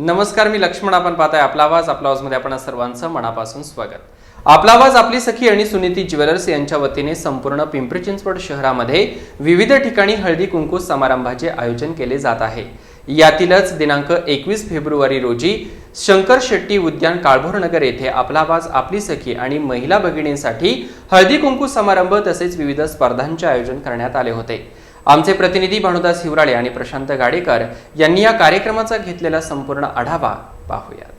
नमस्कार, मी लक्ष्मण. आपण पाहताय आपला आवाज. आपला आवाजमध्ये आपण सर्वांचं मनापासून स्वागत. आपला आवाज आपली सखी आणि सुनीती ज्वेलर्स यांच्या वतीने संपूर्ण पिंपरी चिंचवड शहरामध्ये विविध ठिकाणी हळदी कुंकू समारंभाचे आयोजन केले जात आहे. यातीलच दिनांक 21 फेब्रुवारी रोजी शंकर शेट्टी उद्यान काळभोरनगर येथे आपला आवाज आपली सखी आणि महिला भगिनींसाठी हळदी कुंकू समारंभ तसेच विविध स्पर्धांचे आयोजन करण्यात आले होते. आमचे प्रतिनिधी भानुदास हिवराळे आणि प्रशांत गाडेकर यांनी या कार्यक्रमाचा घेतलेला संपूर्ण आढावा पाहूया.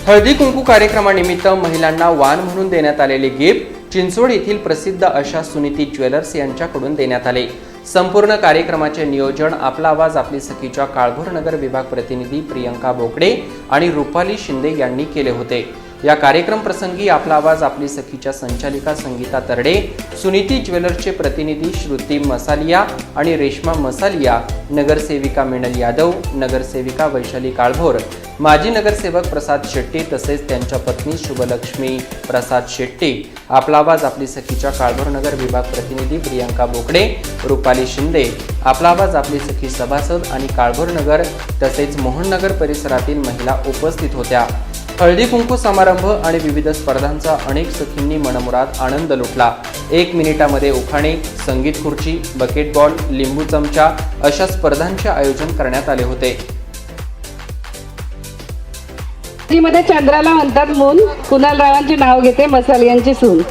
हळदी कुंकू कार्यक्रमानिमित्त महिलांना वाण म्हणून देण्यात आलेले गिफ्ट चिंचवड येथील प्रसिद्ध अशा सुनीती ज्वेलर्स यांच्याकडून देण्यात आले. संपूर्ण कार्यक्रमाचे नियोजन आपला आवाज आपली सखीच्या काळभोरनगर विभाग प्रतिनिधी प्रियंका बोकडे आणि रुपाली शिंदे यांनी केले होते. या कार्यक्रम प्रसंगी आपला आवाज आपली सखीच्या संचालिका संगीता तरडे, सुनीती ज्वेलर्सचे प्रतिनिधी श्रुती मसालिया आणि रेश्मा मसालिया, नगरसेविका मिनल यादव, नगरसेविका वैशाली काळभोर, माजी नगरसेवक प्रसाद शेट्टी तसेच त्यांच्या पत्नी शुभलक्ष्मी प्रसाद शेट्टी, आपला आवाज आपली सखीच्या काळभोरनगर विभाग प्रतिनिधी प्रियंका बोकडे, रुपाली शिंदे, आपला आवाज आपली सखी सभासद आणि काळभोरनगर तसेच मोहननगर परिसरातील महिला उपस्थित होत्या. हळदी कुंकू समारंभ आणि विविध स्पर्धांचा अनेक सखींनी मनमुराद आनंद लुटला. 1 मिनिटामध्ये उखाणे, संगीत खुर्ची, बकेट बॉल, लिंबू चमचा अशा स्पर्धांचे आयोजन करण्यात आले होते. मध्ये चंद्राला म्हणतात मून, कुणालरावांचे नाव घेते मसालियांची सून.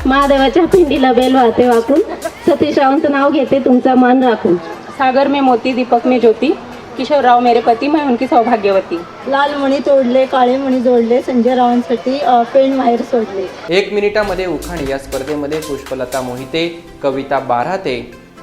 महादेवाच्या पिंडीला बेल वाहते वाकून, सतीशरावांचं नाव घेते तुमचा मान राखून. सागर में मोती, दीपक में ज्योति, किशोरराव मेरे पती, मैं उनकी सौभाग्यवती. लाल मणी तोडले, काळे मणी जोडले, संजय रावांसाठी पेन माहेर सोडले. 1 मिनिटामध्ये उखाणे या स्पर्धेमध्ये पुष्पलता मोहिते, कविता बाराते,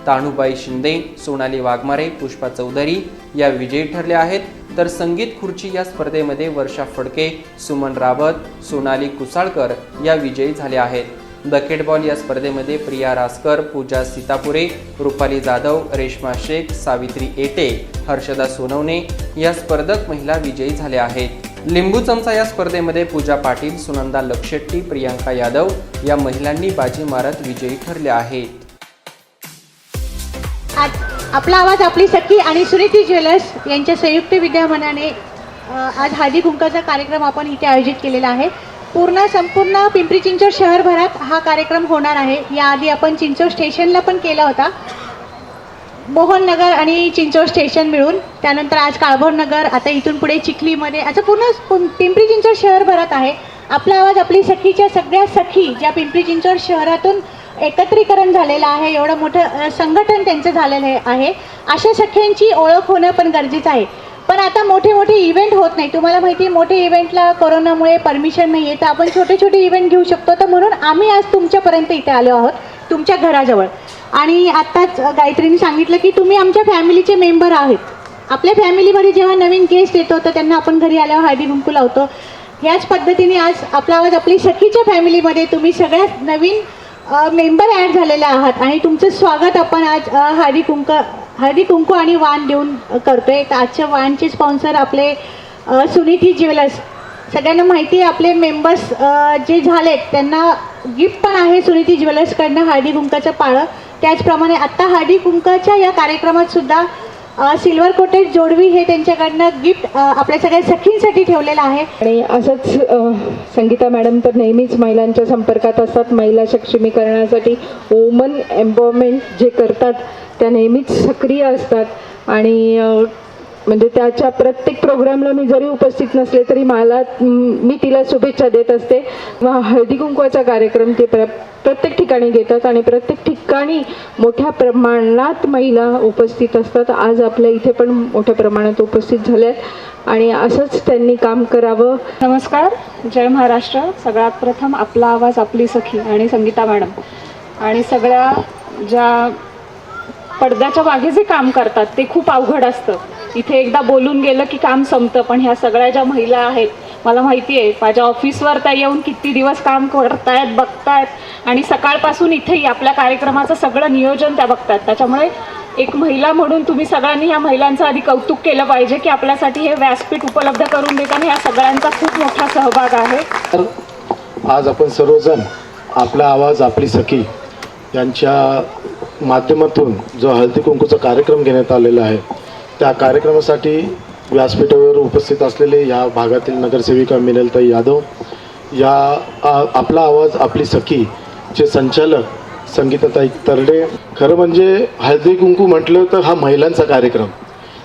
तानुबाई शिंदे, सोनाली वाघमारे, पुष्पा चौधरी या विजयी ठरल्या आहेत. तर संगीत खुर्ची या स्पर्धेमध्ये वर्षा फडके, सुमन रावत, सोनाली कुसाळकर या विजयी झाल्या आहेत. बकेट बॉल या स्पर्धेमध्ये प्रिया रासकर, पूजा सीतापुरे, रुपाली जाधव, रेश्मा शेख, सावित्री एटे, हर्षदा सोनवणे या स्पर्धक महिला विजयी झाल्या आहेत. लिंबू चमचा या स्पर्धेमध्ये पूजा पाटील, सुनंदा लक्षेट्टी, प्रियांका यादव या महिलांनी बाजी मारत विजयी ठरल्या आहेत. आज आपला आवाज आपली सखी आणि सुनीती ज्वेलर्स यांच्या संयुक्त विद्यमानाने आज हळदी कुंकाचा कार्यक्रम आपण इथे आयोजित केलेला आहे. संपूर्ण पिंपरी चिंचवड शहरभरात हा कार्यक्रम होणार आहे. याआधी आपण चिंचवड स्टेशनला पण केला होता, मोहननगर आणि चिंचवड स्टेशन मिळून. त्यानंतर आज काळभोरनगर, आता इथून पुढे चिखलीमध्ये, आता पूर्ण पिंपरी चिंचवड शहरभरात आहे. आपला आवाज आपली सखीच्या सगळ्या सखी ज्या पिंपरी चिंचवड शहरातून एकत्रीकरण झालेलं आहे, एवढं मोठं संघटन त्यांचं झालेलं आहे. अशा सख्यांची ओळख होणं पण गरजेचं आहे. पण आता मोठे मोठे इव्हेंट होत नाही. तुम्हाला माहिती आहे, मोठे इव्हेंटला कोरोनामुळे परमिशन नाही आहे, तर आपण छोटे छोटे इव्हेंट घेऊ शकतो. तर म्हणून आम्ही आज तुमच्यापर्यंत इथे आलो आहोत, तुमच्या घराजवळ. आणि आत्ताच गायत्रीने सांगितलं की तुम्ही आमच्या फॅमिलीचे मेंबर आहेत. आपल्या फॅमिलीमध्ये जेव्हा नवीन गेस्ट येतो तर त्यांना आपण घरी आल्यावर हळदी कुंकू लावतो. ह्याच पद्धतीने आज आपला आवाज आपली सखीच्या फॅमिलीमध्ये तुम्ही सगळ्यात नवीन मेंबर ॲड झालेले आहात आणि तुमचं स्वागत आपण आज हळदी कुंकू आणि वाण देऊन करतोय. तर आजच्या वाणचे स्पॉन्सर आपले सुनीती ज्वेलर्स. सगळ्यांना माहिती आहे, आपले मेंबर्स जे झालेत त्यांना गिफ्ट पण आहे सुनीती ज्वेलर्सकडनं हळदी कुंकाचं पाळं. त्याचप्रमाणे आत्ता हळदी कुंकाच्या या कार्यक्रमात सुद्धा सिल्वर कोटेड जोडवी हे त्यांच्याकडनं गिफ्ट आपल्या सगळ्या सखींसाठी ठेवलेलं आहे. आणि असंच संगीता मॅडम तर नेहमीच महिलांच्या संपर्कात असतात. महिला सक्षमीकरणासाठी वुमन एम्पॉवरमेंट जे करतात त्या नेहमीच सक्रिय असतात. आणि म्हणजे त्याच्या प्रत्येक प्रोग्रामला मी जरी उपस्थित नसले तरी मी तिला शुभेच्छा देत असते. हळदी कुंकवाचा कार्यक्रम ते प्रत्येक ठिकाणी घेतात आणि प्रत्येक ठिकाणी मोठ्या प्रमाणात महिला उपस्थित असतात. आज आपल्या इथे पण मोठ्या प्रमाणात उपस्थित झाल्यात आणि असंच त्यांनी काम करावं. नमस्कार, जय महाराष्ट्र. सगळ्यात प्रथम आपला आवाज आपली सखी आणि संगीता मॅडम आणि सगळ्या ज्या पडद्याच्या मागे जे काम करतात ते खूप अवघड असतं. इथे एकदा बोलून गेलं की काम संपतं, पण ह्या सगळ्या ज्या महिला आहेत, मला माहिती आहे माझ्या ऑफिसवर त्या येऊन किती दिवस काम करतायत, बघतायत आणि सकाळपासून इथेही आपल्या कार्यक्रमाचं सगळं नियोजन त्या बघतात. त्याच्यामुळे एक महिला म्हणून तुम्ही सगळ्यांनी ह्या महिलांचं आधी कौतुक केलं पाहिजे की आपल्यासाठी हे व्यासपीठ उपलब्ध करून देताना ह्या सगळ्यांचा खूप मोठा सहभाग आहे. तर आज आपण सर्वजण आपला आवाज आपली सखी यांच्या माध्यमातून जो हळदी कुंकूचा कार्यक्रम घेण्यात आलेला आहे, त्या कार्यक्रमासाठी व्यासपीठावर उपस्थित असलेले या भागातील नगरसेविका मिनलताई यादव, या आपला आवाज आपली सखीचे संचालक संगीताताई तरडे. खरं म्हणजे हळदी कुंकू म्हटलं तर हा महिलांचा कार्यक्रम,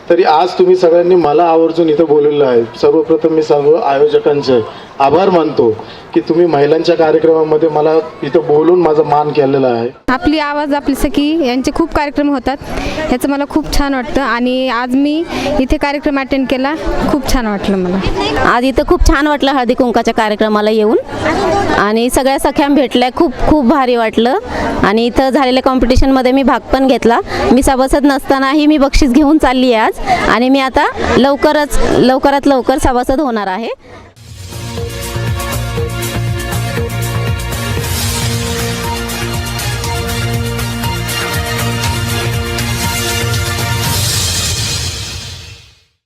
तरी आज तुम्ही सगळ्यांनी मला आवर्जून इथं बोलवलेलं आहे. सर्वप्रथम मी सर्व आयोजकांचे आभार मानतो की तुम्ही महिलांच्या कार्यक्रमामध्ये मला इथं बोलून माझा मान केलेला आहे. आपली आवाज आपली सखी यांचे खूप कार्यक्रम होतात, ह्याचं मला खूप छान वाटतं आणि आज मी इथे कार्यक्रम अटेंड केला, खूप छान वाटलं मला. आज इथं खूप छान वाटलं हळदी कुंकाच्या कार्यक्रमाला येऊन आणि सगळ्या सख्या भेटल्या, खूप भारी वाटलं. आणि इथं झालेल्या कॉम्पिटिशनमध्ये मी भाग पण घेतला. मी सभासद नसतानाही मी बक्षीस घेऊन चालली आहे आज आणि मी आता लवकरात लवकर सभासद होणार आहे.